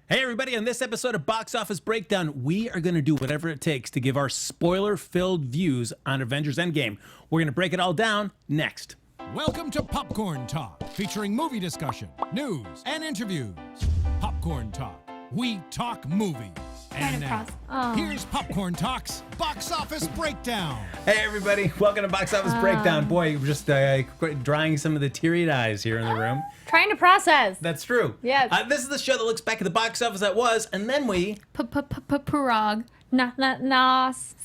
Hey everybody, on this episode of Box Office Breakdown, we are going to do whatever it takes to give our spoiler-filled views on Avengers Endgame. We're going to break it all down next. Welcome to Popcorn Talk, featuring movie discussion, news, and interviews. Popcorn Talk. We talk movies. And now, here's Popcorn Talk's Box Office Breakdown. Hey everybody, welcome to Box Office Breakdown. Boy, we're just drying some of the teary eyes here in the room. Trying to process. That's true. Yes. This is the show that looks back at the box office that was, and then we... Parag. Nos.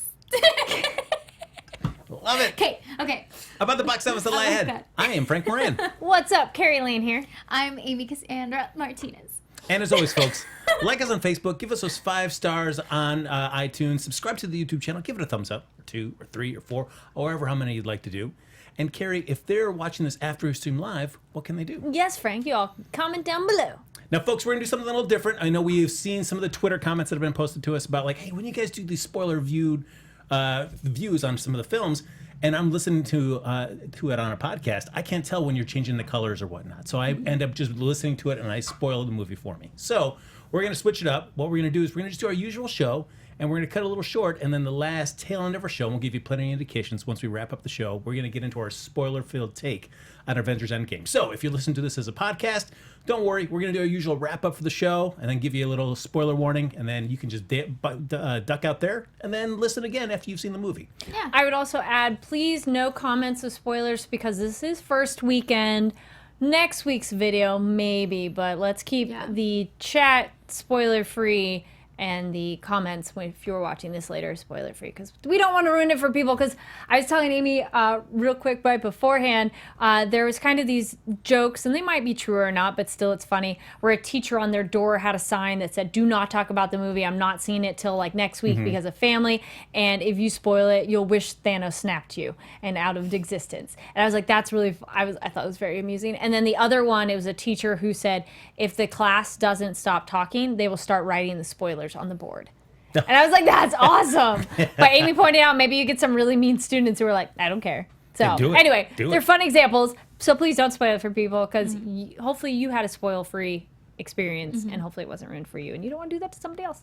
Love it. Okay. About the box office that lie ahead. God. I am Frank Moran. What's up? Kari Lane here. I'm Amy Cassandra Martinez. And as always, folks, like us on Facebook, give us those 5 stars on iTunes, subscribe to the YouTube channel, give it a thumbs up, or 2, or 3, or 4, or however how many you'd like to do. And Kari, if they're watching this after we stream live, what can they do? Yes, Frank, you all comment down below. Now, folks, we're going to do something a little different. I know we've seen some of the Twitter comments that have been posted to us about, like, hey, when you guys do these spoiler views on some of the films, and I'm listening to it on a podcast, I can't tell when you're changing the colors or whatnot. So I end up just listening to it, and I spoil the movie for me. So we're going to switch it up. What we're going to do is we're going to just do our usual show, and we're going to cut a little short, and then the last tail end of our show, and we'll give you plenty of indications once we wrap up the show. We're going to get into our spoiler-filled take on Avengers Endgame. So if you listen to this as a podcast, don't worry. We're going to do our usual wrap-up for the show, and then give you a little spoiler warning, and then you can just duck out there, and then listen again after you've seen the movie. Yeah. I would also add, please, no comments of spoilers, because this is first weekend. Next week's video, maybe, but let's keep the chat spoiler-free and the comments, if you're watching this later, spoiler-free, because we don't want to ruin it for people. Because I was telling Amy real quick right beforehand, there was kind of these jokes, and they might be true or not, but still it's funny, where a teacher on their door had a sign that said, do not talk about the movie, I'm not seeing it till like next week because of family, and if you spoil it, you'll wish Thanos snapped you and out of existence. And I was like, that's really, I thought it was very amusing. And then the other one, it was a teacher who said, if the class doesn't stop talking, they will start writing the spoilers on the board. And I was like, that's awesome. But Amy pointed out, maybe you get some really mean students who are like, I don't care. So anyway, they're fun examples. So please don't spoil it for people, because hopefully you had a spoil-free experience, and hopefully it wasn't ruined for you, and you don't want to do that to somebody else.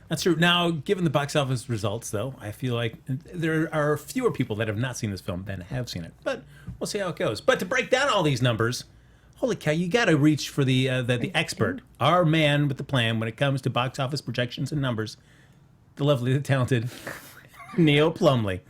That's true. Now, given the box office results, though, I feel like there are fewer people that have not seen this film than have seen it. But we'll see how it goes. But to break down all these numbers, holy cow, you got to reach for the expert, our man with the plan when it comes to box office projections and numbers, the lovely, the talented Neil Plumley.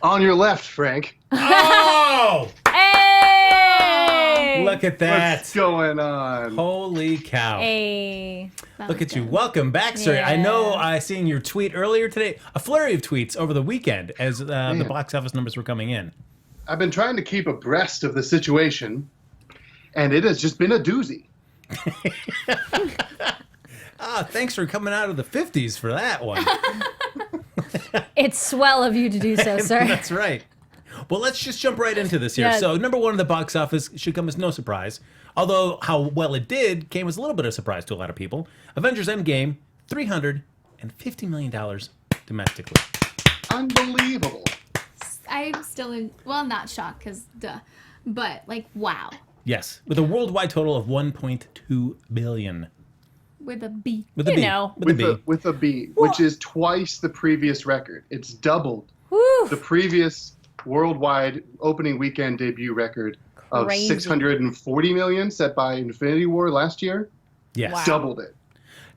On your left, Frank. Oh! Hey! Look at that. What's going on? Holy cow. Hey. Look at you. Welcome back, sir. Yeah. I know I seen your tweet earlier today, a flurry of tweets over the weekend as the box office numbers were coming in. I've been trying to keep abreast of the situation, and it has just been a doozy. Thanks for coming out of the 50s for that one. It's swell of you to do so, sir. That's right. Well, let's just jump right into this here. Yes. So, number one in the box office should come as no surprise. Although how well it did came as a little bit of a surprise to a lot of people. Avengers Endgame, $350 million domestically. Unbelievable. I'm still not shocked, because but like, wow. Yes, with a worldwide total of $1.2 billion. With a B. With a B. With a B, which is twice the previous record. It's doubled the previous worldwide opening weekend debut record of $640 million set by Infinity War last year. Yes. Wow. Doubled it.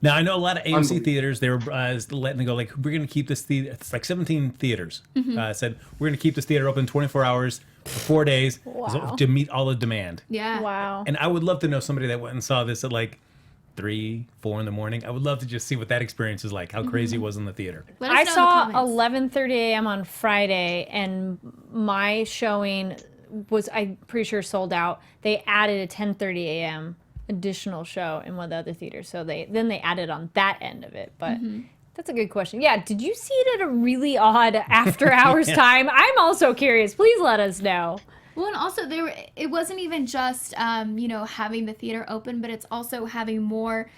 Now, I know a lot of AMC theaters, they were letting it go, like, we're going to keep this theater, it's like 17 theaters, said, we're going to keep this theater open 24 hours for 4 days to meet all the demand. Yeah. Wow. And I would love to know somebody that went and saw this at like 3, 4 in the morning. I would love to just see what that experience is like, how crazy it was in the theater. Let us I know saw in the comments. 11:30 a.m. on Friday, and my showing was, I'm pretty sure, sold out. They added a 10:30 a.m. additional show in one of the other theaters, so they added on that end of it. But that's a good question. Yeah, did you see it at a really odd after hours time? I'm also curious. Please let us know. Well, and also it wasn't even just having the theater open, but it's also having more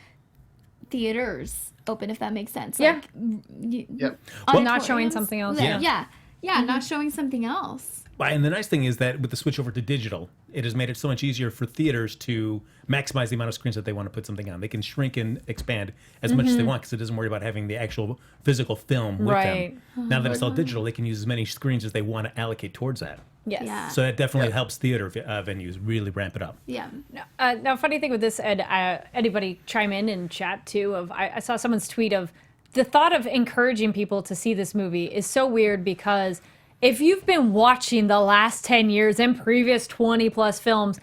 theaters open, if that makes sense. Yeah. Like, Yep. Not showing something else. Yeah. not showing something else. And the nice thing is that with the switch over to digital, it has made it so much easier for theaters to maximize the amount of screens that they want to put something on. They can shrink and expand as much as they want because it doesn't worry about having the actual physical film with them. Now that it's all digital, they can use as many screens as they want to allocate towards that. Yes. Yeah. So that definitely helps theater venues really ramp it up. Yeah. Now, funny thing with this, Ed, anybody chime in and chat too? I saw someone's tweet of the thought of encouraging people to see this movie is so weird because if you've been watching the last 10 years and previous 20 plus films,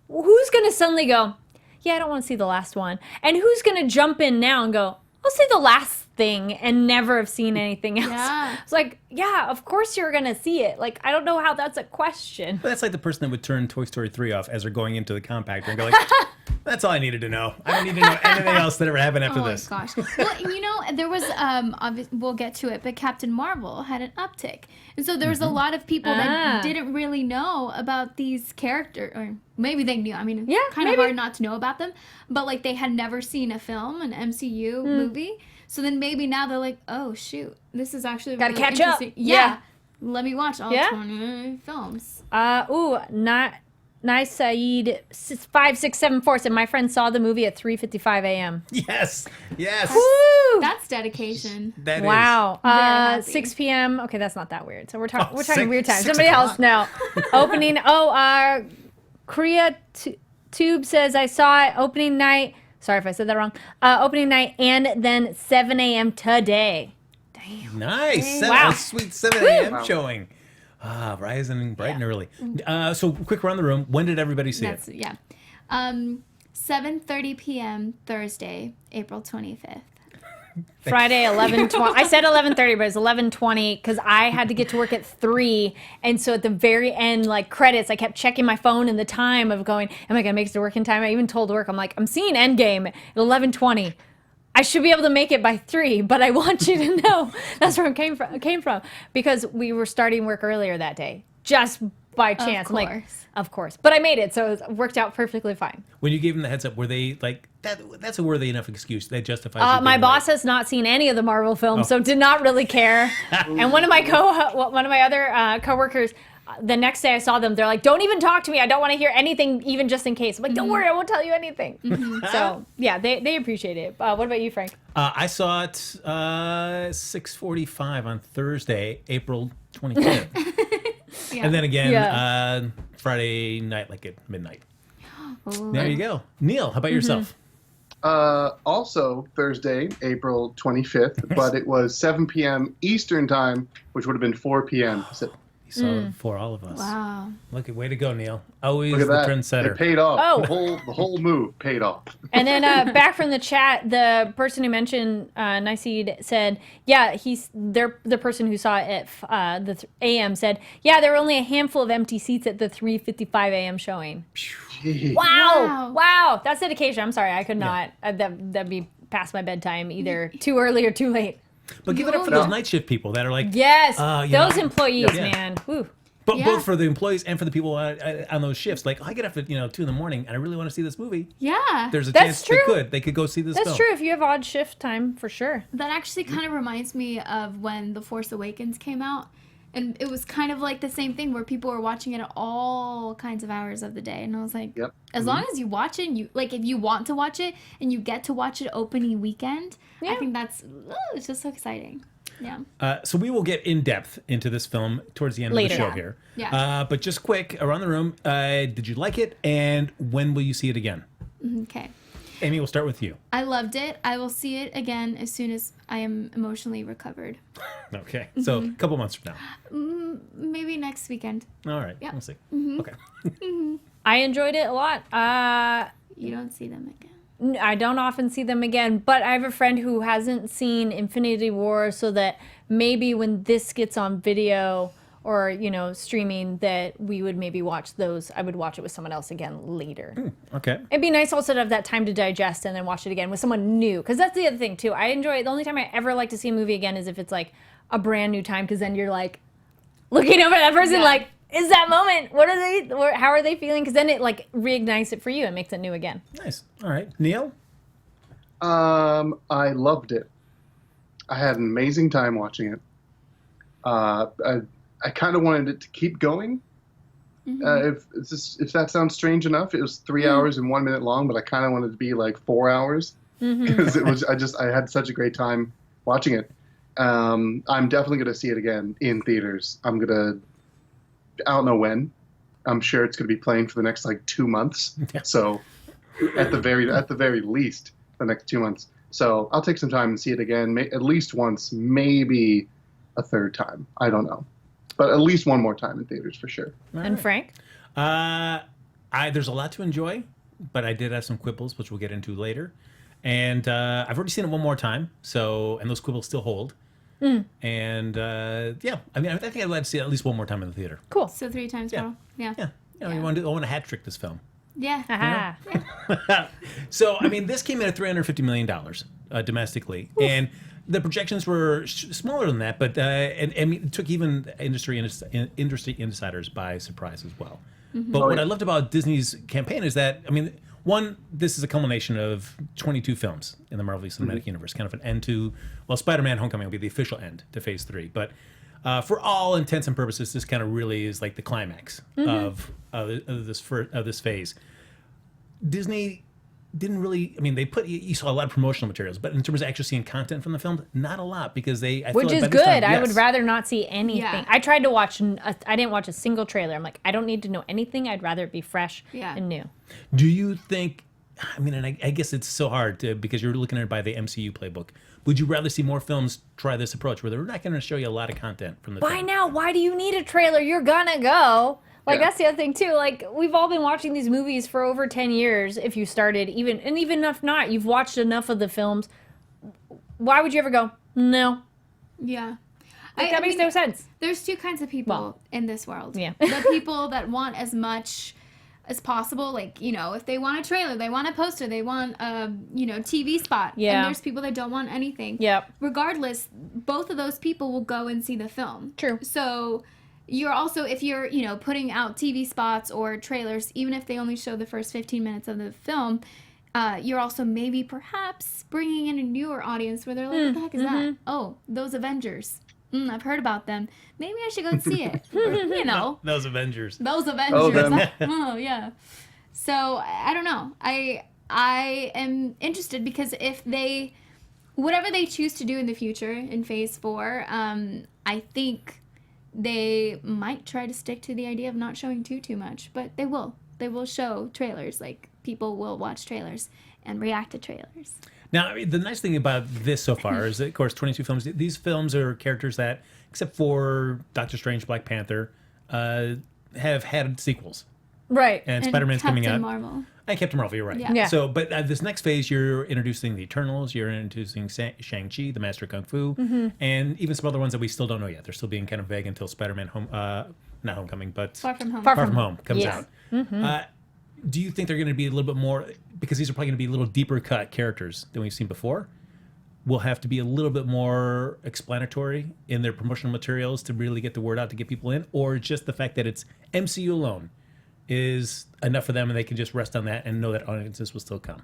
who's going to suddenly go, yeah, I don't want to see the last one? And who's going to jump in now and go, I'll see the last thing and never have seen anything else? Yeah. It's like, yeah, of course you're going to see it. Like, I don't know how that's a question. But that's like the person that would turn Toy Story 3 off as they're going into the compactor and go like, that's all I needed to know. I don't need to know anything else that ever happened after this. Oh my gosh. Well, there was, we'll get to it, but Captain Marvel had an uptick. And so there was a lot of people that didn't really know about these characters, or maybe they knew. I mean, it's kind of hard not to know about them, but like they had never seen a film, an MCU movie. So then maybe now they're like, oh shoot, this is actually Gotta really catch up. interesting. Yeah. Let me watch all 20 films. Nice Saeed 5674 said my friend saw the movie at 3:55 a.m. Yes. Yes. Woo! That's dedication. That is. Wow. Very happy. 6 p.m. Okay, that's not that weird. So we're talking six- weird times. 6 Somebody o'clock. else know. Opening. Korea Tube says I saw it opening night. Sorry if I said that wrong. Opening night and then 7 a.m. today. Nice. Wow. A sweet 7 a.m. showing. Rising bright and early. So quick around the room. When did everybody see it? 7:30 p.m. Thursday, April 25th. Friday 11:20. I said 11:30, but it's 11:20 because I had to get to work at 3, and so at the very end, like credits, I kept checking my phone and the time of going, am I gonna make it to work in time? I even told work, I'm like, I'm seeing Endgame at 11:20. I should be able to make it by 3, but I want you to know that's where it came from because we were starting work earlier that day, just by chance. I'm like, of course, but I made it, so it worked out perfectly fine. When you gave them the heads up, were they like that's a worthy enough excuse that justifies? My boss has not seen any of the Marvel films, so did not really care. And one of my other coworkers, the next day I saw them, they're like, "Don't even talk to me. I don't want to hear anything, even just in case." I'm like, "Don't worry, I won't tell you anything." So yeah, they appreciate it. What about you, Frank? I saw it 6:45 on Thursday, April 25th, and then again Friday night, like at midnight. There you go. Neil, how about yourself? Also Thursday, April 25th, but it was 7 p.m. Eastern time, which would have been 4 p.m. So, You saw it for all of us. Wow. Look at way to go, Neil. Always look at the that. trendsetter. It paid off. Oh. The whole move paid off. And then back from the chat, the person who mentioned Niceed said, yeah, they're the person who saw it at the AM said, yeah, there were only a handful of empty seats at the 3:55 a.m. showing. Jeez. Wow. That's dedication. I'm sorry, I could not. That'd be past my bedtime, either too early or too late. But give it up for those night shift people that are like, Yes, those know, employees, yeah. man. Woo. But both for the employees and for the people on those shifts. Like, I get up at 2 in the morning and I really want to see this movie. Yeah. There's a That's chance true. they could go see this That's film. true if you have odd shift time, for sure. That actually kind of reminds me of when The Force Awakens came out. And it was kind of like the same thing where people were watching it at all kinds of hours of the day. And I was like, as long as you watch it, if you want to watch it and you get to watch it opening weekend, I think it's just so exciting. Yeah. So we will get in depth into this film towards the end Later. of the show here. Yeah. But just quick, around the room, did you like it? And when will you see it again? Okay. Amy, we'll start with you. I loved it. I will see it again as soon as I am emotionally recovered. Okay. So a couple months from now. Maybe next weekend. All right. Yeah. We'll see. Okay. I enjoyed it a lot. You don't see them again. I don't often see them again, but I have a friend who hasn't seen Infinity War, so that maybe when this gets on video or, streaming, that we would maybe watch those. I would watch it with someone else again later. Okay. It'd be nice also to have that time to digest and then watch it again with someone new. Because that's the other thing, too. I enjoy it. The only time I ever like to see a movie again is if it's like a brand new time, because then you're like looking over at that person like, is that moment? How are they feeling? Because then it like reignites it for you and makes it new again. Nice. All right. Neil? I loved it. I had an amazing time watching it. I kind of wanted it to keep going. If that sounds strange enough, it was 3 hours and 1 minute long, but I kind of wanted it to be like 4 hours because it was. I had such a great time watching it. I'm definitely going to see it again in theaters. I don't know when. I'm sure it's going to be playing for the next like 2 months. So at the very least, the next 2 months. So I'll take some time and see it again, at least once, maybe a third time. I don't know. But at least one more time in theaters for sure. And Frank? There's a lot to enjoy, but I did have some quibbles, which we'll get into later. And I've already seen it one more time, and those quibbles still hold. And I think I'd like to see it at least one more time in the theater. Cool. So 3 times, Carl. Yeah. I want to hat trick this film. Yeah. So, this came in at $350 million domestically. Oof. And the projections were smaller than that, but it took even industry insiders by surprise as well. But what I loved about Disney's campaign is that, one, this is a culmination of 22 films in the Marvel Cinematic Universe, kind of an end to, Spider-Man Homecoming will be the official end to Phase 3. But for all intents and purposes, this kind of really is like the climax of this phase. Disney didn't really. You saw a lot of promotional materials, but in terms of actually seeing content from the film, not a lot because which is good. I would rather not see anything. Yeah. I tried to watch. I didn't watch a single trailer. I'm like, I don't need to know anything. I'd rather it be fresh and new. Do you think? And I guess it's so hard because you're looking at it by the MCU playbook. Would you rather see more films try this approach where they're not going to show you a lot of content from the film? By now, why do you need a trailer? You're gonna go. That's the other thing, too. We've all been watching these movies for over 10 years, if you started, even if not, you've watched enough of the films. Why would you ever go, no? Yeah. That makes no sense. There's 2 kinds of people in this world. Yeah. The people that want as much as possible, if they want a trailer, they want a poster, they want a, TV spot. Yeah. And there's people that don't want anything. Yep. Regardless, both of those people will go and see the film. True. So you're also, if you're, putting out TV spots or trailers, even if they only show the first 15 minutes of the film, you're also maybe perhaps bringing in a newer audience where they're like, what the heck is that? Oh, those Avengers. I've heard about them. Maybe I should go and see it. Or, Those Avengers. Oh, yeah. So, I don't know. I am interested because whatever they choose to do in the future in Phase 4, I think they might try to stick to the idea of not showing too much, but they will. They will show trailers. People will watch trailers and react to trailers. Now, the nice thing about this so far is that, of course, 22 films. These films are characters that, except for Doctor Strange, Black Panther, have had sequels. Right. And Spider-Man's coming out. Captain Marvel. And Captain Marvel, you're right. Yeah. So, but this next phase, you're introducing the Eternals, you're introducing Shang-Chi, the Master of Kung Fu, and even some other ones that we still don't know yet. They're still being kind of vague until Spider-Man not Homecoming, but Far From Home. Far From Home comes out. Do you think they're going to be a little bit more, because these are probably going to be a little deeper cut characters than we've seen before, will have to be a little bit more explanatory in their promotional materials to really get the word out to get people in, or just the fact that it's MCU alone is enough for them and they can just rest on that and know that audiences will still come?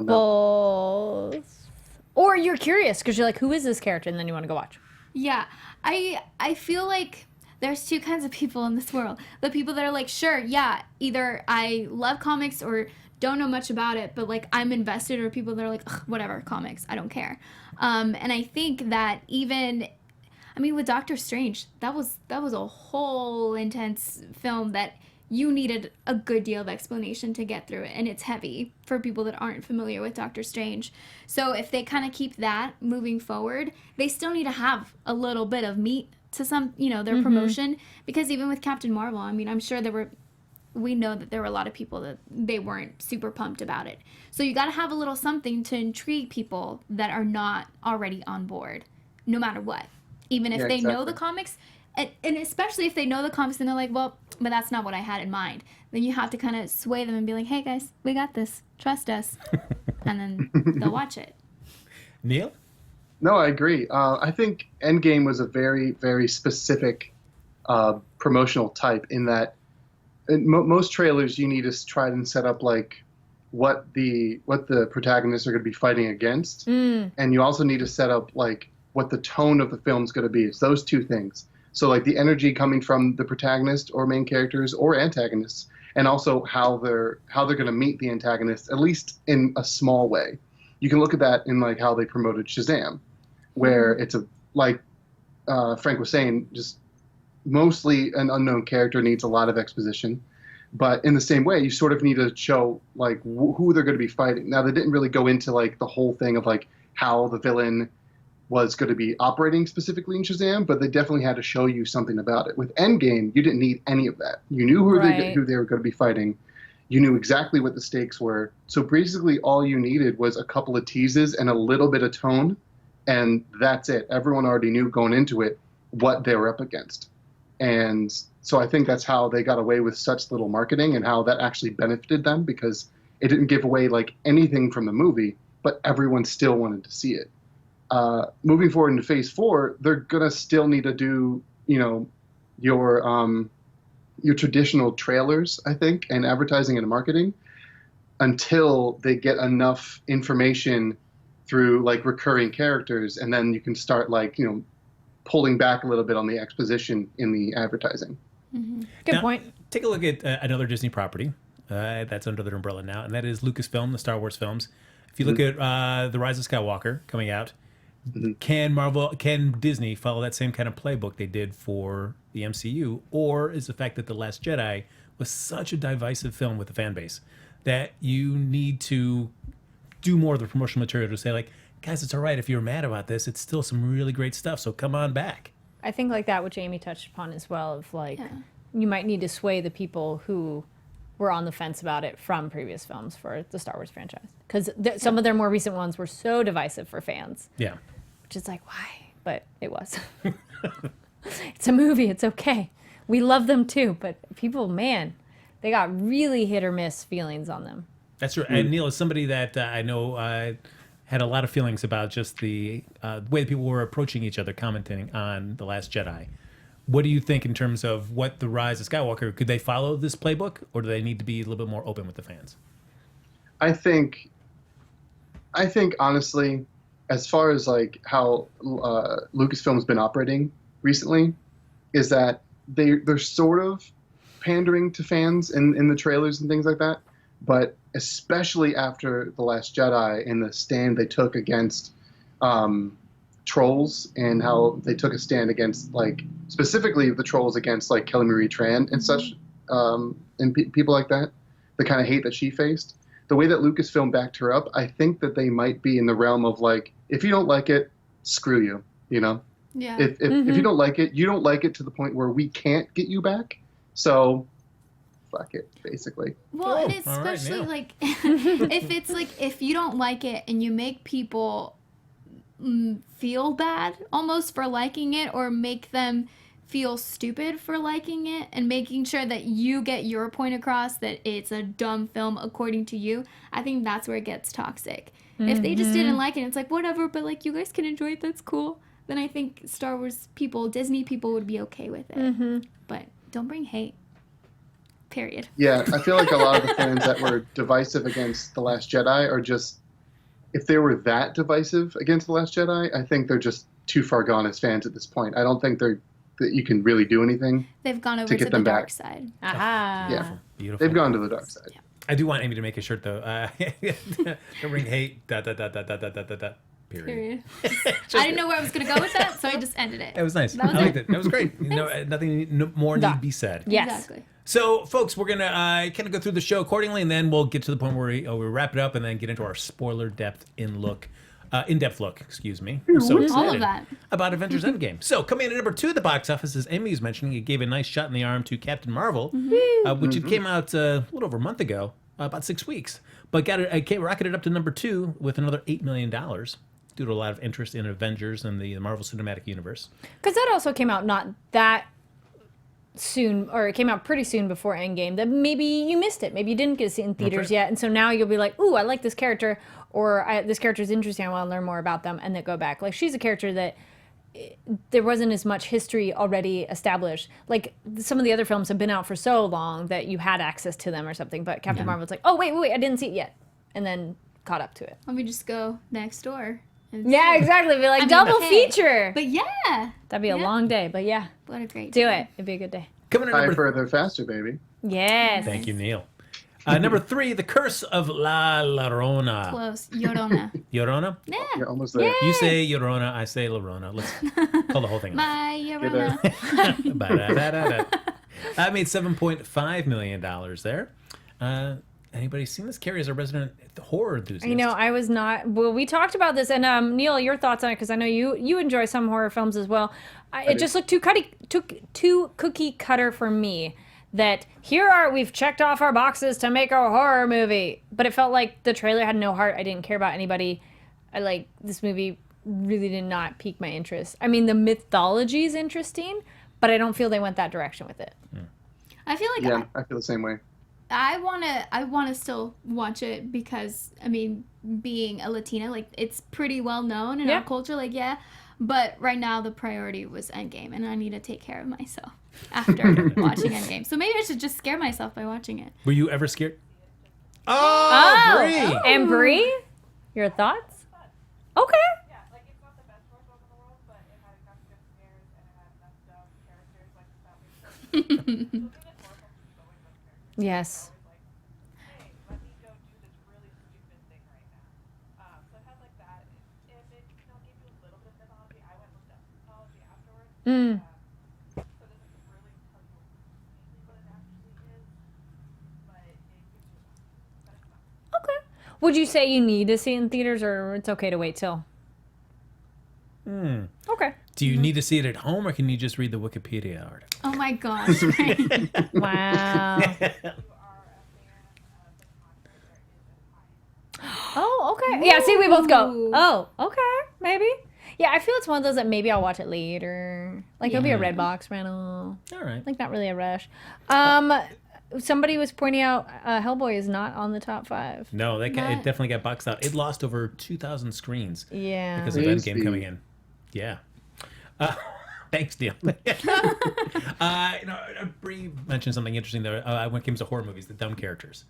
Both. Or you're curious because you're like, who is this character? And then you want to go watch. Yeah. I feel like there's 2 kinds of people in this world. The people that are like, sure, yeah, either I love comics or don't know much about it, but I'm invested, or people that are like, ugh, whatever, comics, I don't care. And I think that even, with Doctor Strange, that was a whole intense film that you needed a good deal of explanation to get through it, and it's heavy for people that aren't familiar with Doctor Strange. So if they kind of keep that moving forward, they still need to have a little bit of meat to some, their promotion, because even with Captain Marvel, I'm sure we know that there were a lot of people that they weren't super pumped about it. So you got to have a little something to intrigue people that are not already on board, no matter what. Even if they know the comics, and especially if they know the comics and they're like, well, but that's not what I had in mind. Then you have to kind of sway them and be like, hey guys, we got this. Trust us. And then they'll watch it. Neil? No, I agree. I think Endgame was a very, very specific promotional type in that in most trailers you need to try and set up what the protagonists are going to be fighting against, and you also need to set up what the tone of the film is going to be. It's those 2 things. So like the energy coming from the protagonist or main characters or antagonists, and also how they're going to meet the antagonist, at least in a small way. You can look at that in like how they promoted Shazam, where it's like Frank was saying, just mostly an unknown character needs a lot of exposition. But in the same way, you sort of need to show like who they're going to be fighting. Now, they didn't really go into like the whole thing of like how the villain was going to be operating specifically in Shazam, but they definitely had to show you something about it. With Endgame, you didn't need any of that. You knew who they were going to be fighting. You knew exactly what the stakes were. So basically all you needed was a couple of teases and a little bit of tone, and that's it. Everyone already knew going into it what they were up against. And so I think that's how they got away with such little marketing and how that actually benefited them, because it didn't give away like anything from the movie, but everyone still wanted to see it. Moving forward into phase 4, they're gonna still need to do, your traditional trailers, I think, and advertising and marketing until they get enough information through like recurring characters, and then you can start like, pulling back a little bit on the exposition in the advertising. Mm-hmm. Good point. Take a look at another Disney property that's under their umbrella now, and that is Lucasfilm, the Star Wars films. If you look at The Rise of Skywalker coming out, can Disney follow that same kind of playbook they did for the MCU, or is the fact that The Last Jedi was such a divisive film with the fan base that you need to do more of the promotional material to say like, guys, it's all right if you're mad about this, it's still some really great stuff, so come on back. I think like that, which Amy touched upon as well, of like, you might need to sway the people who were on the fence about it from previous films for the Star Wars franchise, because some of their more recent ones were so divisive for fans. Yeah. Which is like, why? But it was. It's a movie. It's okay. We love them too. But people, man, they got really hit or miss feelings on them. That's true. And Neil is somebody that I know had a lot of feelings about just the way that people were approaching each other, commenting on The Last Jedi. What do you think in terms of what The Rise of Skywalker, could they follow this playbook, or do they need to be a little bit more open with the fans? I think honestly, as far as like how Lucasfilm's been operating recently, is that they're sort of pandering to fans in the trailers and things like that. But especially after The Last Jedi and the stand they took against trolls, and how they took a stand against like specifically the trolls against like Kelly Marie Tran and such, and people like that, the kind of hate that she faced. The way that Lucasfilm backed her up, I think that they might be in the realm of like, if you don't like it, screw you, Yeah. If you don't like it, you don't like it to the point where we can't get you back. So fuck it, basically. Well, and especially like if it's like, if you don't like it and you make people feel bad almost for liking it, or make them feel stupid for liking it, and making sure that you get your point across that it's a dumb film according to you, I think that's where it gets toxic. If they just didn't like it, it's like, whatever, but like, you guys can enjoy it, that's cool, then I think Star Wars people, Disney people would be okay with it. But don't bring hate. Period. Yeah, I feel like a lot of the fans that were divisive against The Last Jedi are just, if they were that divisive against The Last Jedi, I think they're just too far gone as fans at this point. I don't think that you can really do anything. They've gone over to the dark side. Aha. Yeah. Beautiful. They've gone to the dark side. Yeah. I do want Amy to make a shirt though. Don't bring hate. Period. I didn't know where I was going to go with that, so I just ended it. That was nice. That was I liked it. That was great. Nothing more need to be said. Yes. Exactly. So, folks, we're gonna kind of go through the show accordingly, and then we'll get to the point where we wrap it up, and then get into our spoiler in-depth look. Excuse me. I'm so excited All of that about Avengers Endgame. So, coming in at number 2 at the box office, as Amy was mentioning, it gave a nice shot in the arm to Captain Marvel, which it came out a little over a month ago, about 6 weeks, but rocketed up to number 2 with another $8 million. Due to a lot of interest in Avengers and the Marvel Cinematic Universe. Because that also came out not that soon, or it came out pretty soon before Endgame, that maybe you missed it. Maybe you didn't get to see it in theaters yet. And so now you'll be like, ooh, I like this character, or this character is interesting, I want to learn more about them, and then go back. Like, she's a character that there wasn't as much history already established. Like, some of the other films have been out for so long that you had access to them or something, but Captain Marvel's like, oh, wait, I didn't see it yet. And then caught up to it. Let me just go next door Yeah, exactly. Be like double feature. But yeah. That'd be a long day, but yeah. What a great Do it. It'd be a good day. Coming in High, further, faster, baby. Yes. Thank you, Neil. Number 3, The Curse of La Llorona. Close. Llorona. Llorona? Yeah. You're almost there. You say Llorona, I say Llorona. Let's call the whole thing off. My Llorona. Ba-da-da-da-da. That made $7.5 million there. Anybody seen this? Carrie is a resident horror enthusiast. You know, I was not. Well, we talked about this, and Neil, your thoughts on it, because I know you enjoy some horror films as well. It just looked too cookie cutter for me. That we've checked off our boxes to make a horror movie, but it felt like the trailer had no heart. I didn't care about anybody. This movie really did not pique my interest. I mean, the mythology is interesting, but I don't feel they went that direction with it. I feel like I feel the same way. I wanna still watch it because I mean, being a Latina, like it's pretty well known in our culture, but right now the priority was Endgame, and I need to take care of myself after watching Endgame. So maybe I should just scare myself by watching it. Were you ever scared? Oh, Brie! And Brie, your thoughts? Okay. Yeah, like it's not the best horror film in the world, but it had enough good scares and it had enough dumb characters, like that makes sense. Yes. Like, hey, let me go do this really stupid thing right now. So it had like that. If it gave you a little bit of mythology, I went and looked up mythology afterwards. So it doesn't really tell you completely what it actually is, but it gives you but it's not. Okay. Would you say you need to see it in theaters, or it's okay to wait till? Okay. Do you need to see it at home, or can you just read the Wikipedia article? Oh my gosh. Right? Wow. Oh, okay. Yeah, see, we both go, Ooh. oh, okay, maybe. Yeah, I feel it's one of those that maybe I'll watch it later. Like, it'll be a Redbox rental. All right. Like, not really a rush. Somebody was pointing out Hellboy is not on the top 5. No, it definitely got boxed out. It lost over 2,000 screens Yeah. because of Endgame coming in. Yeah. Thanks, Neil. Brie mentioned something interesting there when it comes to horror movies, the dumb characters.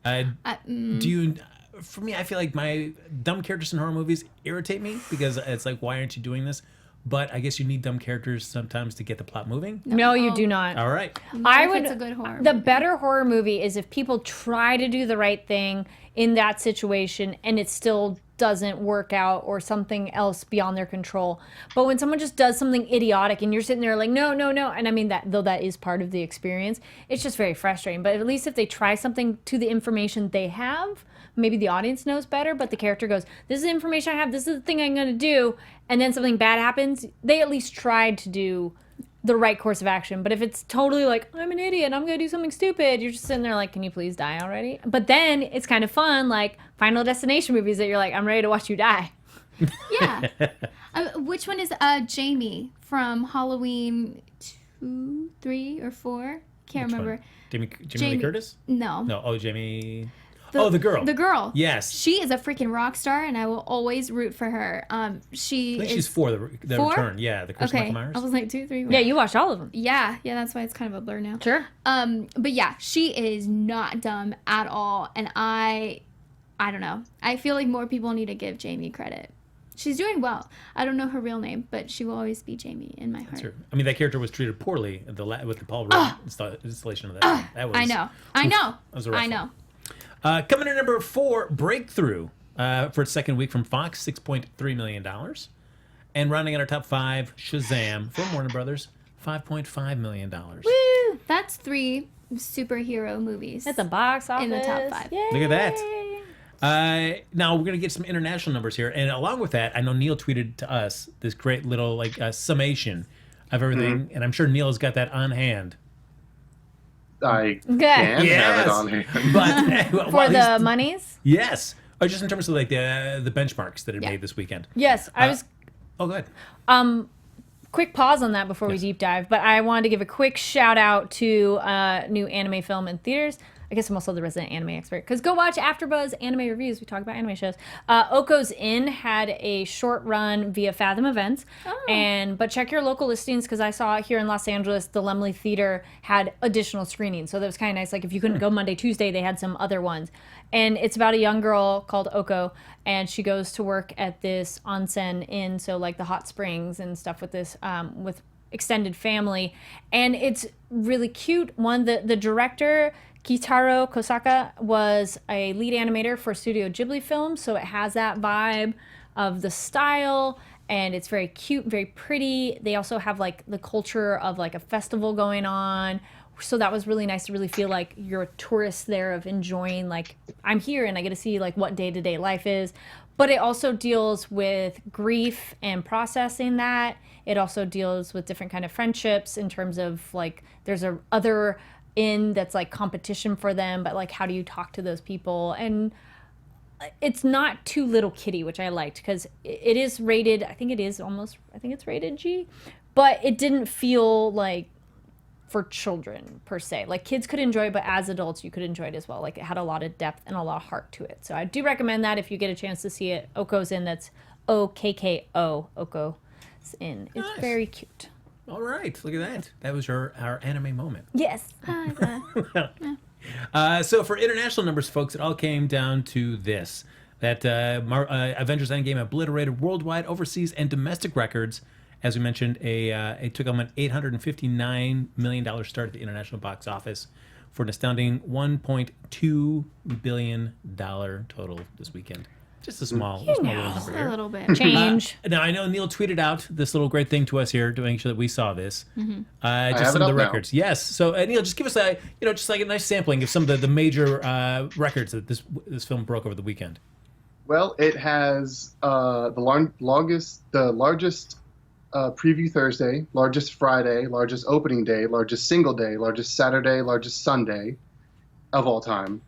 Do you... For me, I feel like my dumb characters in horror movies irritate me because it's like, why aren't you doing this? But I guess you need dumb characters sometimes to get the plot moving. No, you do not. All right. It's a good horror The movie. better horror movie is if people try to do the right thing in that situation and it still doesn't work out or something else beyond their control. But when someone just does something idiotic and you're sitting there like, no, and I mean that, though that is part of the experience, it's just very frustrating. But at least if they try something to the information they have, maybe the audience knows better, but the character goes, this is the information I have, this is the thing I'm going to do, and then something bad happens, they at least tried to do the right course of action. But if it's totally like, I'm an idiot, I'm going to do something stupid, you're just sitting there like, can you please die already? But then it's kind of fun, like Final Destination movies that you're like, I'm ready to watch you die. Yeah. Which one is Jamie from Halloween 2, 3, or 4? Can't Which remember. one? Jamie Lee Curtis? No. No. Oh, Jamie... the girl. The girl. Yes. She is a freaking rock star, and I will always root for her. I think she's 4, the 4? return. Yeah, the Chris Okay. Michael Myers. I was like 2, 3. Yeah, you watched all of them. Yeah, that's why it's kind of a blur now. Sure. But yeah, she is not dumb at all, and I don't know. I feel like more people need to give Jamie credit. She's doing well. I don't know her real name, but she will always be Jamie in my heart. That's her. I mean, that character was treated poorly with the Paul Rudd installation of that. That was. I know. That was a rough I know. one. Coming in number 4, Breakthrough, for its second week from Fox, $6.3 million. And rounding out our top 5, Shazam from Warner Brothers, $5.5 million. Woo! That's 3 superhero movies. At the box office. In the top 5. Yay. Look at that. Now we're going to get some international numbers here. And along with that, I know Neil tweeted to us this great little summation of everything. And I'm sure Neil has got that on hand. I can have Yes. it on hand. But For the monies? Yes. Or just in terms of like the benchmarks that it made this weekend. Yes. I was... Oh, go ahead. Quick pause on that before we deep dive, but I wanted to give a quick shout out to new anime film in theaters. I guess I'm also the resident anime expert. Because go watch AfterBuzz Anime Reviews. We talk about anime shows. Oko's Inn had a short run via Fathom Events. But check your local listings, because I saw here in Los Angeles, the Laemmle Theater had additional screenings. So that was kind of nice. Like if you couldn't go Monday, Tuesday, they had some other ones. And it's about a young girl called Oko, and she goes to work at this onsen inn, so like the hot springs and stuff with this, with extended family. And it's really cute. The director, Kitaro Kosaka, was a lead animator for Studio Ghibli films, so it has that vibe of the style, and it's very cute, very pretty. They also have like the culture of like a festival going on. So that was really nice to really feel like you're a tourist there, of enjoying, like, I'm here and I get to see like what day-to-day life is. But it also deals with grief and processing that. It also deals with different kind of friendships in terms of like there's a other inn that's like competition for them, but like how do you talk to those people? And it's not too little kitty, which I liked, because it is rated, I think it's rated G, but it didn't feel like for children per se. Like kids could enjoy it, but as adults you could enjoy it as well. Like it had a lot of depth and a lot of heart to it. So I do recommend that if you get a chance to see it. Oko's Inn, that's Okko, Oko's Inn. It's Nice. very cute. All right, look at that. That was our anime moment. Yes. So for international numbers, folks, it all came down to this: that Avengers Endgame obliterated worldwide, overseas, and domestic records. As we mentioned, it took them an $859 million start at the international box office for an astounding $1.2 billion total this weekend. Just a small little number here. A little bit. Change. Now, I know Neil tweeted out this little great thing to us here to make sure that we saw this. have Just some it of the up now. records. Yes. So, Neil, just give us just like a nice sampling of some of the major records that this film broke over the weekend. Well, it has the largest preview Thursday, largest Friday, largest opening day, largest single day, largest Saturday, largest Sunday of all time.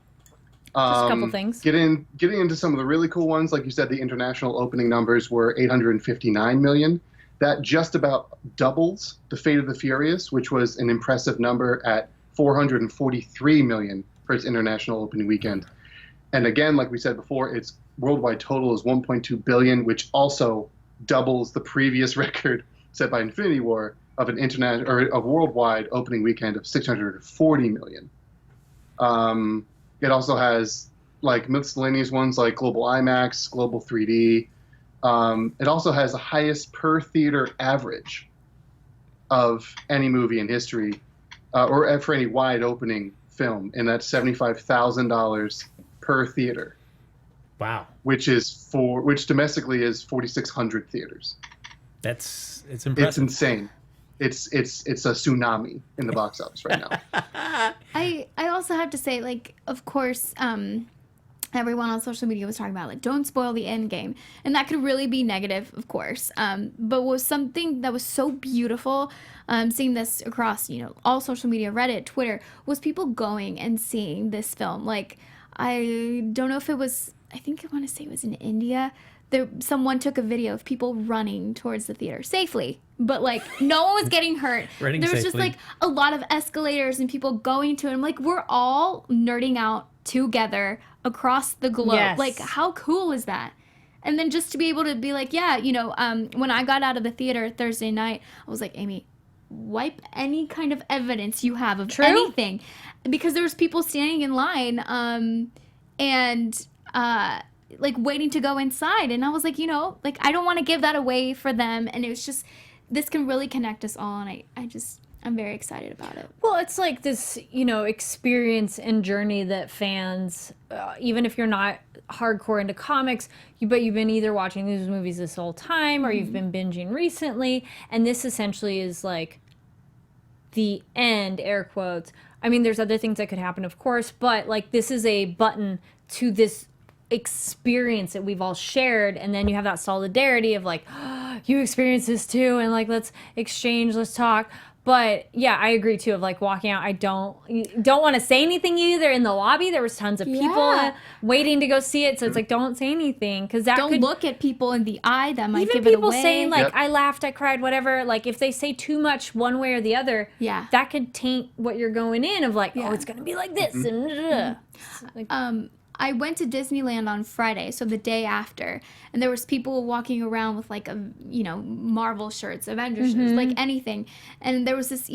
Just a couple things. Getting into some of the really cool ones, like you said, the international opening numbers were 859 million. That just about doubles The Fate of the Furious, which was an impressive number at 443 million for its international opening weekend. And again, like we said before, its worldwide total is 1.2 billion, which also doubles the previous record set by Infinity War of an international or a worldwide opening weekend of 640 million. It also has like miscellaneous ones like Global IMAX, Global 3D. It also has the highest per theater average of any movie in history, or for any wide opening film, and that's $75,000 per theater. Wow. Which domestically is 4,600 theaters. It's impressive. It's insane. It's a tsunami in the box office right now. I also have to say, like, of course, everyone on social media was talking about, like, don't spoil the end game. And that could really be negative, of course. But was something that was so beautiful, seeing this across, all social media, Reddit, Twitter, was people going and seeing this film. Like, I don't know if it was, I want to say it was in India. Someone took a video of people running towards the theater safely, but like no one was getting hurt. There was just safely. like a lot of escalators and people going to it. I'm like, we're all nerding out together across the globe. Yes. Like, how cool is that? And then just to be able to be like, yeah, when I got out of the theater Thursday night, I was like, Amy, wipe any kind of evidence you have of anything, because there was people standing in line, and like waiting to go inside, and I was like, like I don't want to give that away for them, and it was just, this can really connect us all, and I'm very excited about it. Well, it's like this, experience and journey that fans, even if you're not hardcore into comics, but you've been either watching these movies this whole time or you've been binging recently, and this essentially is like the end, air quotes. I mean, there's other things that could happen, of course, but like this is a button to this experience that we've all shared, and then you have that solidarity of like, oh, you experience this too, and like let's exchange, let's talk. But yeah, I agree too. Of like walking out, I don't want to say anything either. In the lobby, there was tons of people waiting to go see it, so it's like don't say anything because that don't look at people in the eye. That might even give it away. people saying like I laughed, I cried, whatever. Like if they say too much one way or the other, that could taint what you're going in of like oh it's gonna be like this and like, I went to Disneyland on Friday, so the day after, and there was people walking around with like Marvel shirts, Avengers shirts, like anything. And there was this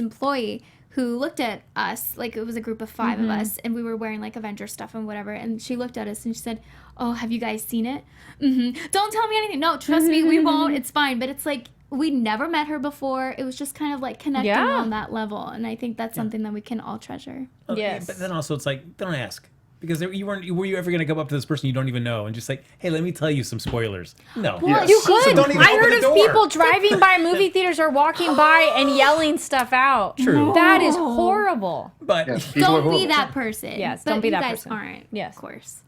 employee who looked at us, like it was a group of 5 of us, and we were wearing like Avengers stuff and whatever. And she looked at us and she said, "Oh, have you guys seen it? Don't tell me anything. No, trust me, we won't. It's fine." But it's like we never met her before. It was just kind of like connecting on that level, and I think that's something that we can all treasure. Yes, but then also it's like don't ask. Because were you ever going to go up to this person you don't even know and just like, hey, let me tell you some spoilers? No. Well, you could. So don't even I heard of people driving by movie theaters or walking by and yelling stuff out. True. That is horrible. But don't be that person. Yes, don't be that person. You guys aren't. Yes. Of course.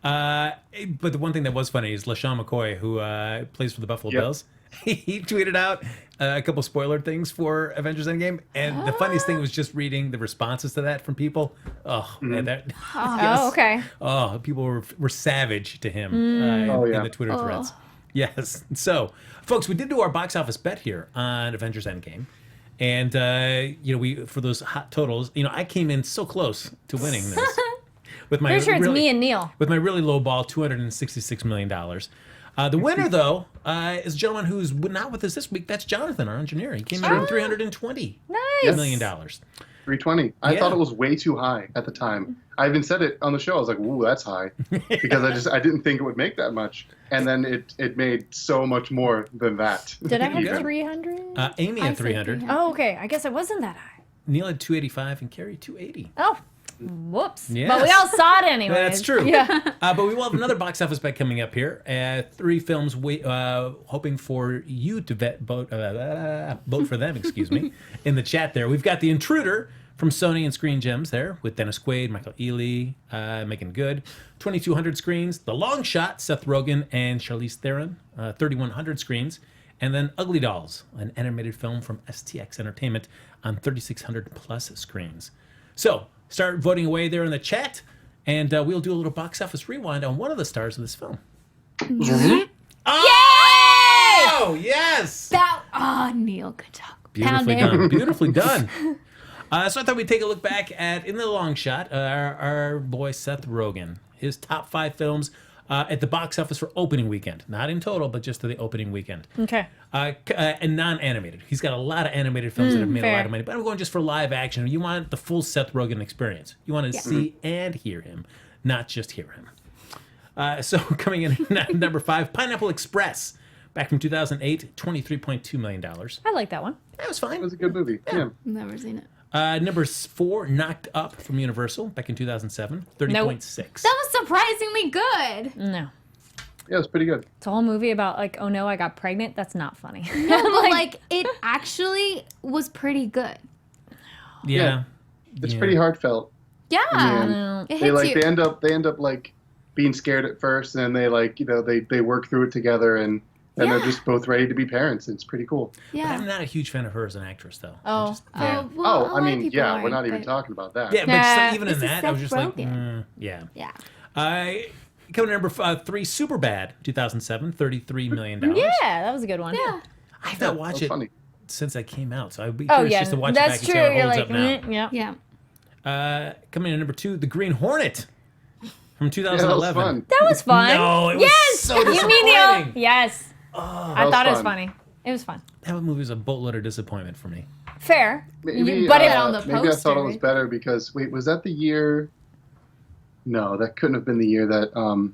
But the one thing that was funny is LaShawn McCoy, who plays for the Buffalo Bills. He tweeted out a couple spoiler things for Avengers Endgame, and the funniest thing was just reading the responses to that from people. Oh, man, okay. Oh, people were savage to him in the Twitter threads. Yes. So, folks, we did do our box office bet here on Avengers Endgame, and we for those hot totals, I came in so close to winning this. With my pretty sure it's me and Neil. With my really low ball, $266 million. The winner, though, is a gentleman who's not with us this week. That's Jonathan, our engineer. He came in at $320 million. 320. I thought it was way too high at the time. I even said it on the show. I was like, "Ooh, that's high," because I didn't think it would make that much. And then it made so much more than that. Did I have 300? Amy had 300. Oh, okay. I guess it wasn't that high. Neil had 285 and Kari 280. Oh. Whoops. Yes. But we all saw it anyway. That's true. Yeah. But we will have another box office bet coming up here. 3 films hoping for you to vote for them, excuse me, in the chat there. We've got The Intruder from Sony and Screen Gems there with Dennis Quaid, Michael Ealy, Megan Good. 2,200 screens. The Long Shot, Seth Rogen and Charlize Theron. 3,100 screens. And then Ugly Dolls, an animated film from STX Entertainment on 3,600 plus screens. So, start voting away there in the chat, and we'll do a little box office rewind on one of the stars of this film. Oh, yay! Yes! Neil, good job. Beautifully done. Beautifully done. So I thought we'd take a look back at, in the long shot, our boy Seth Rogen. His top 5 films at the box office for opening weekend. Not in total, but just to the opening weekend. Okay. And non-animated. He's got a lot of animated films that have made a lot of money. But I'm going just for live action. You want the full Seth Rogen experience. You want to see and hear him, not just hear him. So coming in at number 5, Pineapple Express. Back from 2008, $23.2 million. I like that one. That was fine. It was a good movie. Yeah. Never seen it. Number 4, Knocked Up from Universal, back in 2007, $30.6. That was surprisingly good. No. Yeah, it was pretty good. It's a whole movie about like, oh no, I got pregnant. That's not funny. No, but like it actually was pretty good. Yeah. It's pretty heartfelt. Yeah. It hits you. They end up like being scared at first, and then they they work through it together, and they're just both ready to be parents. It's pretty cool. Yeah. But I'm not a huge fan of her as an actress, though. Oh. Well, I mean, we're not even talking about that. Yeah, but even in that, I was just like, Yeah. Coming in number 3, Superbad, 2007, $33 million. Yeah, that was a good one. Yeah. I have not watched it funny. Since I came out, so I'd be curious just to watch it back and see how it holds up now. Yeah. Coming in number 2, The Green Hornet from 2011. That was fun. No, it was so disappointing. You mean Neil? Yes. Oh, I thought it was funny. It was fun. That movie was a boatload of disappointment for me. Fair. Maybe, but on the maybe I thought it was better because, wait, was that the year? No, that couldn't have been the year that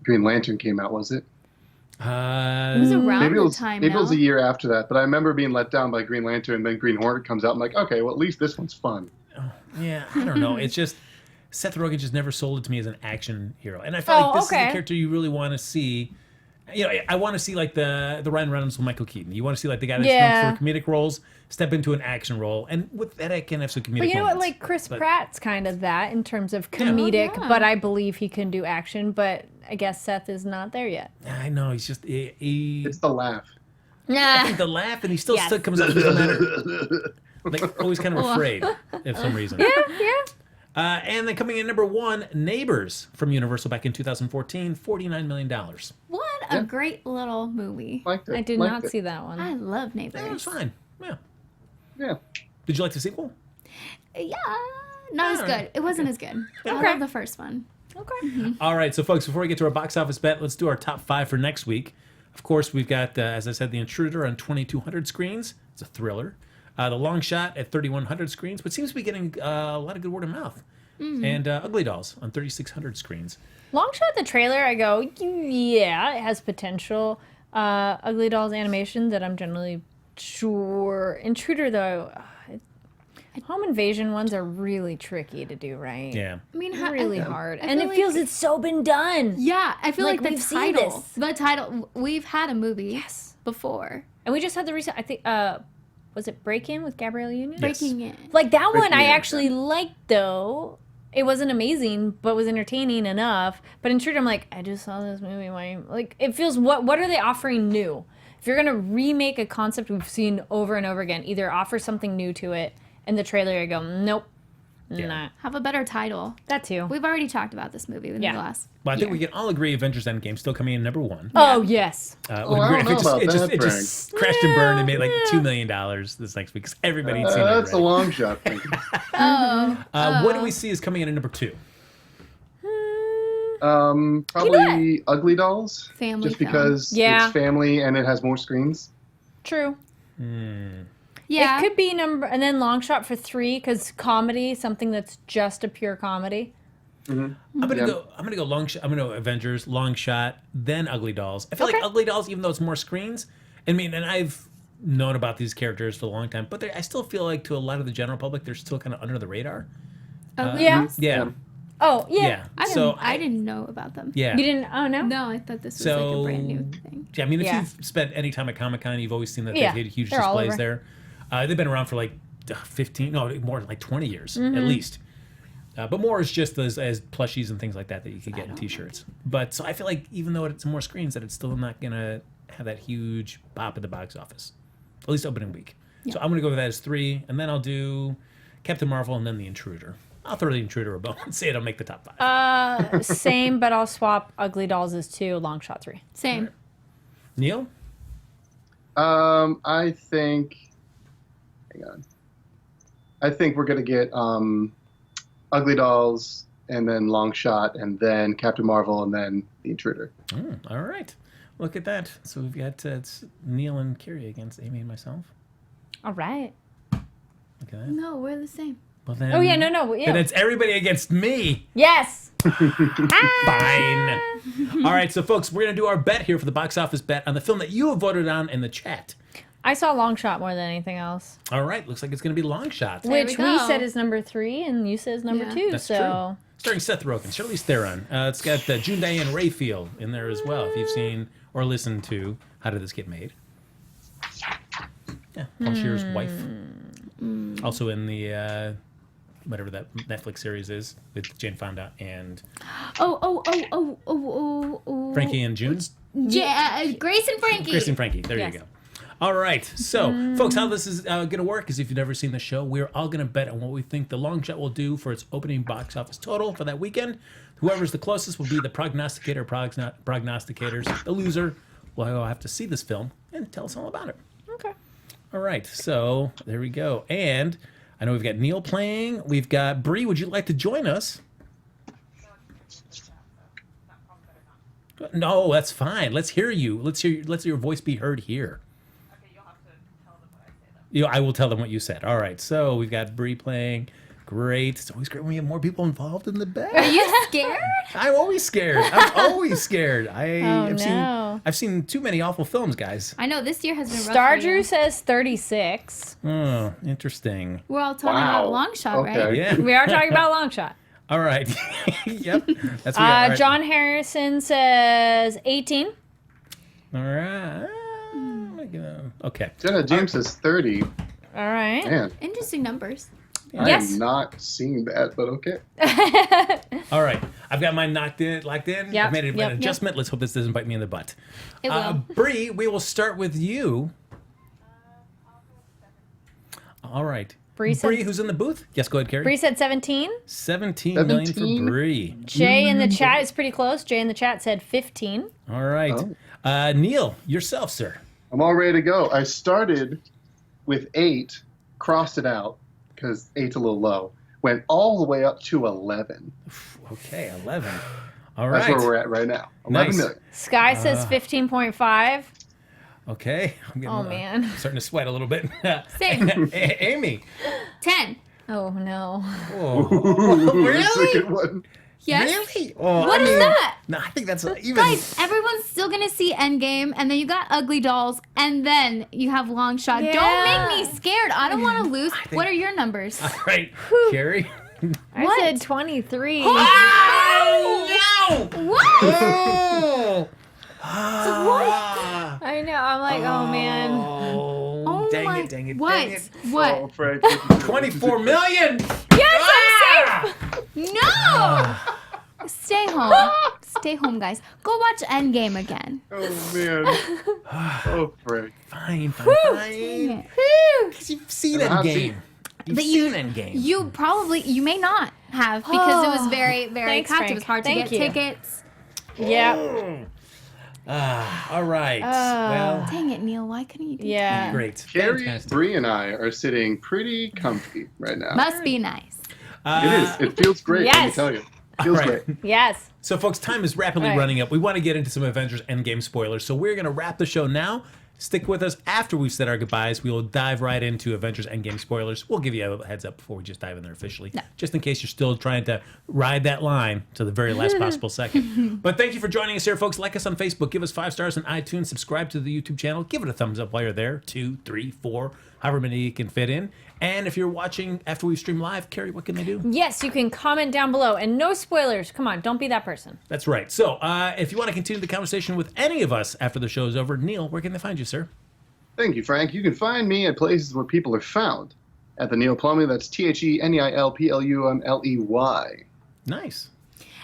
Green Lantern came out, was it? It was around the time. Maybe it was a year after that, but I remember being let down by Green Lantern, and then Green Hornet comes out. I'm like, okay, well, at least this one's fun. Yeah, I don't know. It's just Seth Rogen just never sold it to me as an action hero, and I feel like this is the character you really want to see. I want to see like the Ryan Reynolds with Michael Keaton. You want to see like the guy that's known for comedic roles step into an action role, and with that I can have some comedic. But you know moments. what, like Chris Pratt's kind of that in terms of comedic, but I believe he can do action. But I guess Seth is not there yet. I know he's just it's the laugh. I think the laugh, and he still comes up with matter. Like, always kind of afraid for some reason. Yeah. And then coming in number 1, Neighbors from Universal back in 2014, $49 million. What a great little movie. Liked it. I did not see that one. I love Neighbors. It was fine. Yeah. Yeah. Did you like the sequel? Yeah, not as good. It wasn't as good. I love the first one. Okay. All right, so folks, before we get to our box office bet, let's do our top 5 for next week. Of course, we've got, as I said, The Intruder on 2,200 screens. It's a thriller. The Long Shot at 3,100 screens, but seems to be getting a lot of good word of mouth. And Ugly Dolls on 3,600 screens. Long Shot, the trailer, I go, yeah, it has potential. Ugly Dolls animation that I'm generally sure. Intruder, though, home invasion ones are really tricky to do right. Yeah. I mean, Really hard. I And feel it feels it's so been done. Yeah, I feel like the we've seen title. this. The title. We've had a movie before. And we just had the recent, I think, was it Break In with Gabrielle Union? Yes. Breaking it. Like that one Breaking I In, actually liked though. It wasn't amazing, but was entertaining enough. But Intruder, I'm like, I just saw this movie. Why? Like, it feels, what are they offering new? If you're gonna remake a concept we've seen over and over again, either offer something new to it. In the trailer, I go, nope, nah. Have a better title. That too. We've already talked about this movie in the last. Well, I think we can all agree Avengers Endgame still coming in number 1. Oh yes. I don't know about it that, just crashed and burned and made like $2 million this next week because everybody had seen it That's a already. long shot. Thing. What do we see is coming in at number 2? Probably Ugly Dolls. Family Just film. because Yeah. it's family and it has more screens. True. Yeah. It could be number, and then Long Shot for 3 because comedy, something that's just a pure comedy. I'm gonna go Long Shot. I'm gonna go Avengers, Long Shot, then Ugly Dolls. I feel like Ugly Dolls, even though it's more screens, I mean, and I've known about these characters for a long time, but I still feel like to a lot of the general public, they're still kind of under the radar. Yeah. Yeah. Oh yeah. Yeah. I didn't know about them. Yeah. You didn't? Oh no. No, I thought this was like a brand new thing. Yeah, I mean, if Yeah. you've spent any time at Comic-Con, you've always seen that Yeah, they've had huge they're all displays over. there. They've been around for like 15, no, more like 20 years at least. But more is just as plushies and things like that you could get in T-shirts. But so I feel like even though it's more screens, that it's still not gonna have that huge pop at the box office, at least opening week. So I'm gonna go with that as 3, and then I'll do Captain Marvel and then The Intruder. I'll throw The Intruder a bone and say it'll make the top 5. Same, but I'll swap Ugly Dolls as 2, Long Shot 3. Same. Neil? I think. Hang on. I think we're gonna get Ugly Dolls and then Long Shot and then Captain Marvel and then The Intruder. All right. Look at that. So we've got it's Neil and Kari against Amy and myself. All right. Look at that. No, we're the same. Well, then, Oh yeah, no, yeah. Then it's everybody against me. Yes. Fine. All right, so folks, we're going to do our bet here for the box office bet on the film that you have voted on in the chat. I saw Long Shot more than anything else, All right, looks like it's going to be Long Shot. which we go. said is number 3, and you said is number 2. That's so true. Starring Seth Rogen, Charlize Theron. It's got June Diane Raphael in there as well, if you've seen or listened to How Did This Get Made? Yeah, Paul Shear's wife. Also in the, whatever that Netflix series is, with Jane Fonda and Oh. Frankie and June. Grace and Frankie. Grace and Frankie. There Yes. you go. All right. So, folks, how this is going to work is if you've never seen the show, we're all going to bet on what we think the Long Shot will do for its opening box office total for that weekend. Whoever's the closest will be the prognosticator, prognosticators. The loser will have to see this film and tell us all about it. okay. All right. So, there we go. And I know we've got Neil playing. We've got Bree. Would you like to join us? No, that's fine. Let's hear you. Let's your voice be heard here. Okay, you'll have to tell them what I say though. I will tell them what you said. All right. So we've got Bree playing. Great. It's always great when we have more people involved in the bet. Are you scared? I'm always scared. I'm always scared. no. I've seen too many awful films, guys. I know this year has been rough. Star for you. Drew says 36. Oh, interesting. We're all talking about Long Shot, right? Okay. Yeah. We are talking about Long Shot. All right. Yep. That's what we are. All right. John Harrison says 18. All right. Okay. Jenna James is 30. All right. Man. Interesting numbers. I Yes. am not seeing that, but okay. All right. I've got mine locked in. Yep, I've made an yep, adjustment. Let's hope this doesn't bite me in the butt. It will. Bree, we will start with you. All right. Bree said- who's in the booth? Yes, go ahead, Carrie. Bree said 17. 17 million for 17. Bree. Jay in the chat is pretty close. Jay in the chat said 15. All right. Neil, yourself, sir. I'm all ready to go. I started with 8, crossed it out because 8's a little low. Went all the way up to 11. Okay, 11. All right. That's where we're at right now. 11 Nice. million. Sky says 15.5. Okay. I'm getting, Oh, man. starting to sweat a little bit. Same. Amy. 10. Oh, no. Oh. That's a good one. Yes. Really? Oh, What is that? No, I think that's even. Guys, everyone's still gonna see Endgame, and then you got Ugly Dolls, and then you have Long Shot. Yeah. Don't make me scared. I don't want to lose. What are your numbers? All right. Carrie. I What? said 23. Oh, no! What? Oh. I know. I'm like, oh, man. Oh, dang it, dang it, What? dang it. What? Oh, Frank. 24 million! Yes, I'm safe. No! Stay home. Stay home, guys. Go watch Endgame again. Oh, man. Oh, Frank. Fine. it. Because you've seen And I've Endgame. seen- You've But seen Endgame. You may not have because it was very, very Thanks, packed. Frank. It was hard to Thank get you. tickets. Yeah. All right. Well, Dang it, Neil. Why couldn't you do Yeah. great. Carrie, Fantastic. Bree, and I are sitting pretty comfy right now. that? Must be nice. It is. It feels great, let me Yes. tell you. Feels All right. great. Yes. So, folks, time is rapidly All right. running up. We want to get into some Avengers Endgame spoilers. So, we're going to wrap the show now. Stick with us after we've said our goodbyes. We will dive right into Avengers Endgame spoilers. We'll give you a heads up before we just dive in there officially, just in case you're still trying to ride that line to the very last possible second. But thank you for joining us here, folks. Like us on Facebook. Give us 5 stars on iTunes. Subscribe to the YouTube channel. Give it a thumbs up while you're there. 2, 3, 4, however many you can fit in. And if you're watching after we stream live, Carrie, what can they do? Yes, you can comment down below. And no spoilers. Come on, don't be that person. That's right. So, if you want to continue the conversation with any of us after the show is over, Neil, where can they find you, sir? Thank you, Frank. You can find me at places where people are found. At the Neil Plumley, that's TheNeilPlumley. Nice.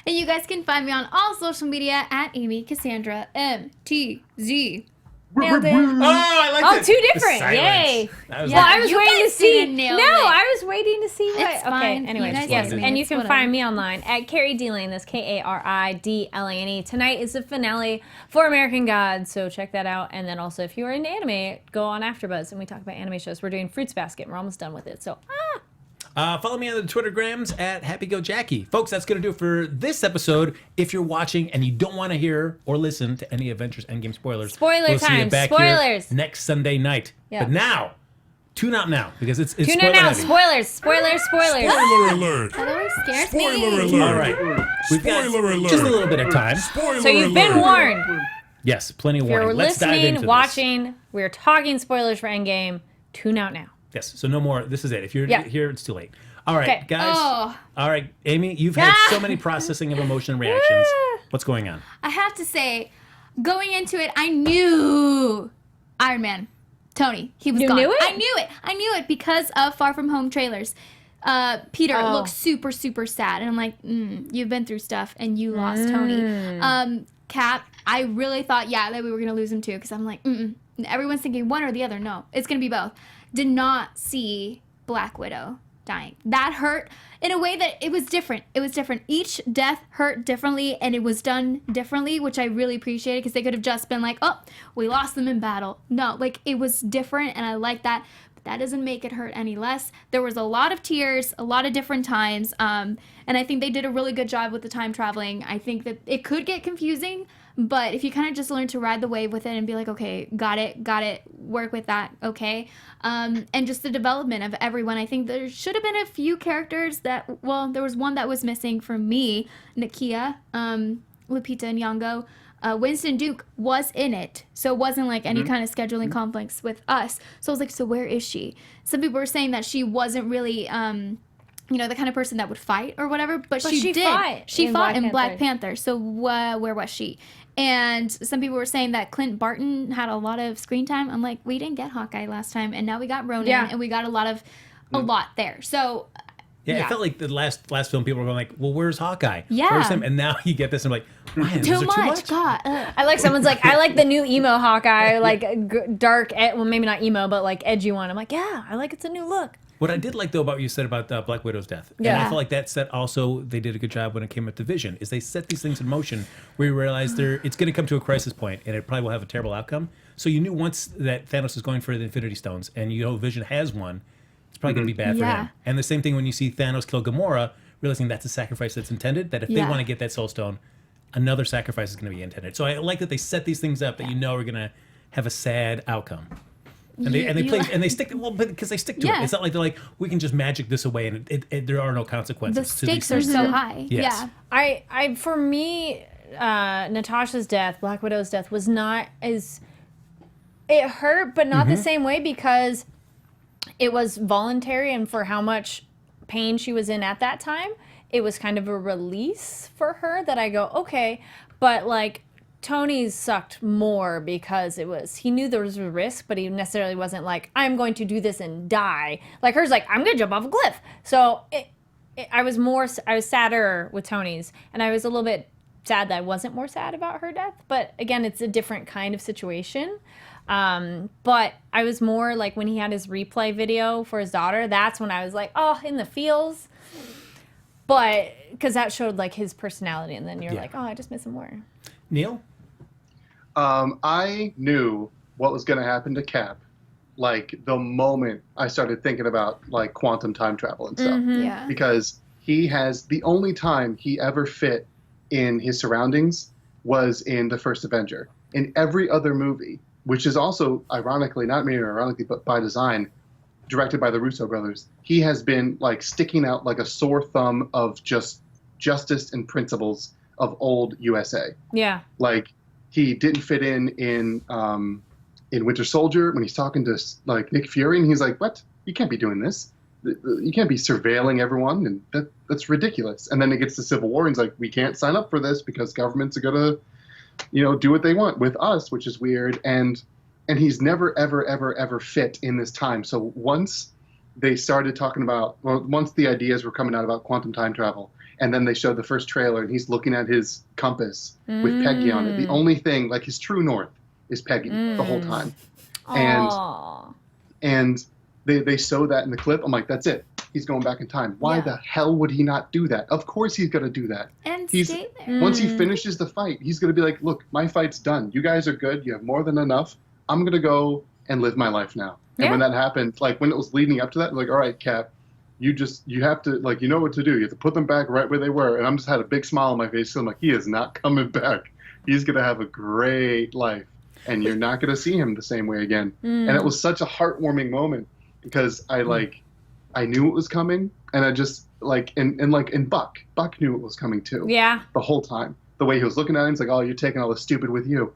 And you guys can find me on all social media at Amy Cassandra MTZ. Nailed it. Oh, I like Oh, it. 2 The different. silence. Yay. That was Well, like- I was You waiting to guys see. didn't nail No, it. I was waiting to see what. It's fine. Okay. Anyways, You guys yes, didn't. and you It's can whatever. find me online at Kari Lane. That's KARIDLANE. Tonight is the finale for American Gods, so check that out. And then also, if you are into anime, go on AfterBuzz and we talk about anime shows. We're doing Fruits Basket. We're almost done with it. So Follow me on the Twittergrams at HappyGoJackie. Folks, that's going to do it for this episode. If you're watching and you don't want to hear or listen to any Avengers Endgame spoilers, Spoiler we'll see you time. back Spoilers. here next Sunday night. Yeah. But now, tune out now because it's tune spoiler in now. heavy. Spoilers. Spoilers. Spoilers. Spoiler alert! That always scares Spoiler me. alert! All right. We've got Spoiler alert! just a little bit of time. Spoiler So you've been alert. warned. Yes, plenty of If you're warning. Let's dive into listening, this. watching, we're talking spoilers for Endgame. Tune out now. Yes, so no more. This is it. If you're Yeah. here, it's too late. All right, Okay. guys. Oh. All right, Amy, you've had so many processing of emotion and reactions. What's going on? I have to say, going into it, I knew Iron Man, Tony, he was You gone. knew it? I knew it. I knew it because of Far From Home trailers. Peter Oh. looks super, super sad. And I'm like, you've been through stuff and you lost Tony. Cap, I really thought, that we were going to lose him too. Because I'm like, everyone's thinking one or the other. No, it's going to be both. Did not see Black Widow dying. That hurt in a way that it was different. It was different. Each death hurt differently and it was done differently, which I really appreciated because they could have just been like, oh, we lost them in battle. No, like it was different and I like that. But that doesn't make it hurt any less. There was a lot of tears, a lot of different times. And I think they did a really good job with the time traveling. I think that it could get confusing, but if you kind of just learn to ride the wave with it and be like, okay, got it, work with that, okay? And just the development of everyone. I think there should have been a few characters that, there was one that was missing from me, Nakia, Lupita Nyong'o. Winston Duke was in it, so it wasn't like any kind of scheduling conflicts with us. So I was like, so where is she? Some people were saying that she wasn't really... the kind of person that would fight or whatever, but she did. fought She in fought Black in Black Panther. Panther. So where was she? And some people were saying that Clint Barton had a lot of screen time. I'm like, we didn't get Hawkeye last time, and now we got Ronan, Yeah. and we got a lot of a lot there. So Yeah, it felt like the last film people were going like, well, where's Hawkeye? Yeah. Where's him? And now you get this and I'm like, man, too those are much. too much. God. I like someone's like, I like the new emo Hawkeye, like dark, well, maybe not emo, but like edgy one. I'm like, yeah, I like it's a new look. What I did like, though, about what you said about Black Widow's death, and I felt like that set also, they did a good job when it came up to Vision, is they set these things in motion where you realize it's going to come to a crisis point, and it probably will have a terrible outcome. So you knew once that Thanos was going for the Infinity Stones, and you know Vision has one, it's probably going to be bad for him. And the same thing when you see Thanos kill Gamora, realizing that's a sacrifice that's intended, that if they want to get that Soul Stone, another sacrifice is going to be intended. So I like that they set these things up that you know are going to have a sad outcome. And they stick because they stick to it. It's not like they're like, we can just magic this away and there are no consequences. The stakes are so high. Yes. Yeah. I for me, Natasha's death, Black Widow's death, was not as, it hurt, but not the same way because it was voluntary, and for how much pain she was in at that time, it was kind of a release for her that I go, okay, but like Tony's sucked more because he knew there was a risk, but he necessarily wasn't like, I'm going to do this and die. Like hers, like, I'm going to jump off a cliff. So I was sadder with Tony's, and I was a little bit sad that I wasn't more sad about her death. But again, it's a different kind of situation. But I was more like when he had his replay video for his daughter, that's when I was like, oh, in the feels. But because that showed like his personality, and then you're like, oh, I just miss him more. Neil? I knew what was going to happen to Cap, like the moment I started thinking about like quantum time travel and stuff. Yeah. Because he has the only time he ever fit in his surroundings was in the first Avenger. In every other movie, which is also ironically, not maybe ironically, but by design, directed by the Russo brothers, he has been like sticking out like a sore thumb of just justice and principles of old USA. Yeah. Like, he didn't fit in Winter Soldier when he's talking to like Nick Fury, and he's like, "What? You can't be doing this. You can't be surveilling everyone, and that's ridiculous." And then it gets to Civil War, and he's like, "We can't sign up for this because governments are gonna, do what they want with us," which is weird. And he's never ever fit in this time. So once they started talking about, once the ideas were coming out about quantum time travel, and then they showed the first trailer, and he's looking at his compass with Peggy on it. The only thing, like his true north, is Peggy the whole time. And they show that in the clip. I'm like, that's it. He's going back in time. Why the hell would he not do that? Of course he's going to do that. And stay there. Once he finishes the fight, he's going to be like, look, my fight's done. You guys are good. You have more than enough. I'm going to go and live my life now. And when that happened, like when it was leading up to that, like, all right, Cap, you have to, like, you know what to do. You have to put them back right where they were. And I'm just had a big smile on my face. So I'm like, he is not coming back. He's going to have a great life. And you're not going to see him the same way again. And it was such a heartwarming moment because I knew it was coming. And I just, like, and Buck knew it was coming too. Yeah. The whole time. The way he was looking at him, he's like, oh, you're taking all the stupid with you.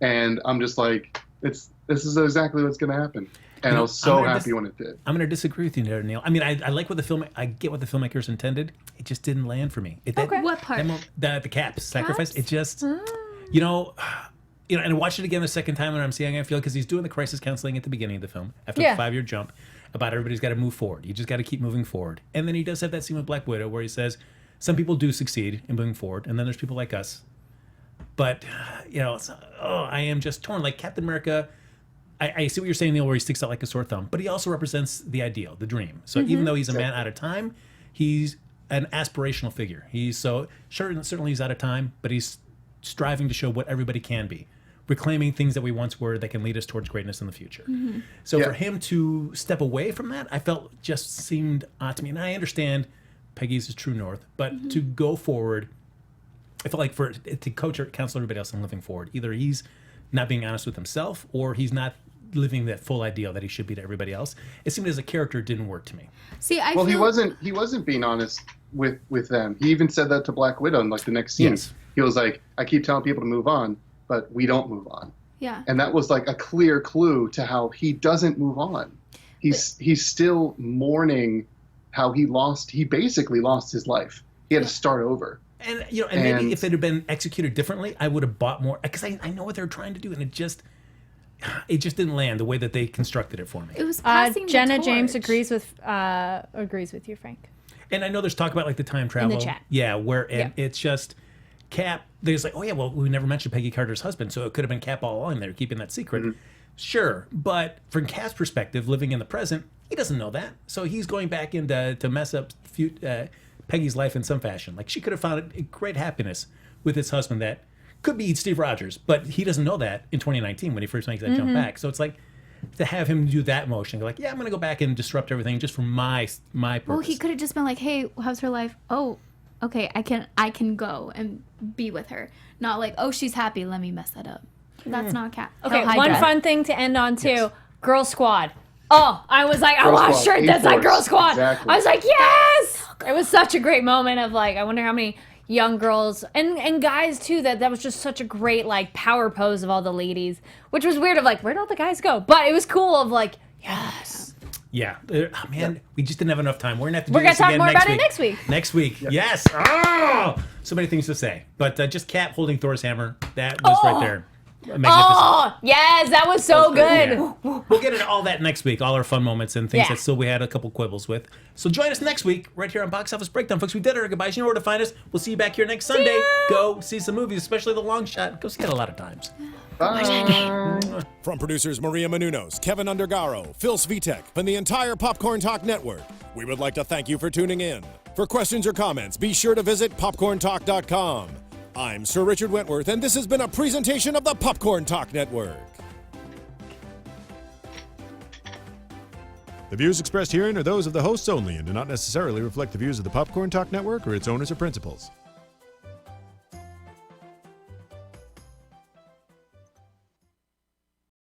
And I'm just like, this is exactly what's going to happen. And I was so happy when it did. I'm going to disagree with you there, Neil. I mean, I like what I get what the filmmakers intended. It just didn't land for me. What part? The Cap's sacrifice. It just, and I watched it again the second time when I'm seeing it, I feel, because he's doing the crisis counseling at the beginning of the film after the 5-year jump about everybody's got to move forward. You just got to keep moving forward. And then he does have that scene with Black Widow where he says, some people do succeed in moving forward, and then there's people like us. But, I am just torn. Like Captain America, I see what you're saying, Neil, where he sticks out like a sore thumb, but he also represents the ideal, the dream. So even though he's a man out of time, he's an aspirational figure. Certainly he's out of time, but he's striving to show what everybody can be, reclaiming things that we once were that can lead us towards greatness in the future. So for him to step away from that, I felt just seemed odd to me. And I understand Peggy's his true north, but to go forward, I felt like to coach or counsel everybody else on living forward, either he's not being honest with himself or he's not living that full ideal that he should be to everybody else. It seemed as a character didn't work to me. See, he wasn't being honest with them. He even said that to Black Widow in like the next scene. Yes. He was like, I keep telling people to move on, but we don't move on. Yeah. And that was like a clear clue to how he doesn't move on. He's still mourning how he basically lost his life. He had to start over. And maybe if it had been executed differently, I would have bought more, because I know what they're trying to do, and it just, it just didn't land the way that they constructed it for me. It was passing the Jenna torch. James agrees with you, Frank. And I know there's talk about like the time travel. In the chat. Yeah, where it's just Cap. There's like, oh yeah, well, we never mentioned Peggy Carter's husband, so it could have been Cap all along. They're keeping that secret. Mm-hmm. Sure, but from Cap's perspective, living in the present, he doesn't know that. So he's going back in to mess up Peggy's life in some fashion. Like she could have found a great happiness with his husband that could be Steve Rogers, but he doesn't know that in 2019 when he first makes that jump back. So it's like to have him do that motion, like, yeah, I'm going to go back and disrupt everything just for my purpose. Well, he could have just been like, hey, how's her life? Oh, okay, I can go and be with her. Not like, oh, she's happy, let me mess that up. That's not Cap. Okay, one fun thing to end on too. Yes. Girl Squad. Oh, I was like, I want a shirt that's like Girl Squad. Exactly. I was like, yes! It was such a great moment of like, I wonder how many young girls and guys too, that was just such a great like power pose of all the ladies, which was weird of like, where'd all the guys go? But it was cool of like, yes. Yeah. Oh, man, we just didn't have enough time. We're going to have to do this again next week. We're going to talk more about it next week. Next week. Yes. Oh! So many things to say. But just Cap holding Thor's hammer, that was right there. Magnificent. Oh, yes, that was so good. Yeah. We'll get into all that next week, all our fun moments and things that still we had a couple quibbles with. So join us next week right here on Box Office Breakdown, folks. We did our goodbyes. You know where to find us. We'll see you back here next Sunday. Go see some movies, especially The Long Shot. Go see it a lot of times. Bye. From producers Maria Menounos, Kevin Undergaro, Phil Svitek, and the entire Popcorn Talk Network, we would like to thank you for tuning in. For questions or comments, be sure to visit popcorntalk.com. I'm Sir Richard Wentworth, and this has been a presentation of the Popcorn Talk Network. The views expressed herein are those of the hosts only and do not necessarily reflect the views of the Popcorn Talk Network or its owners or principals.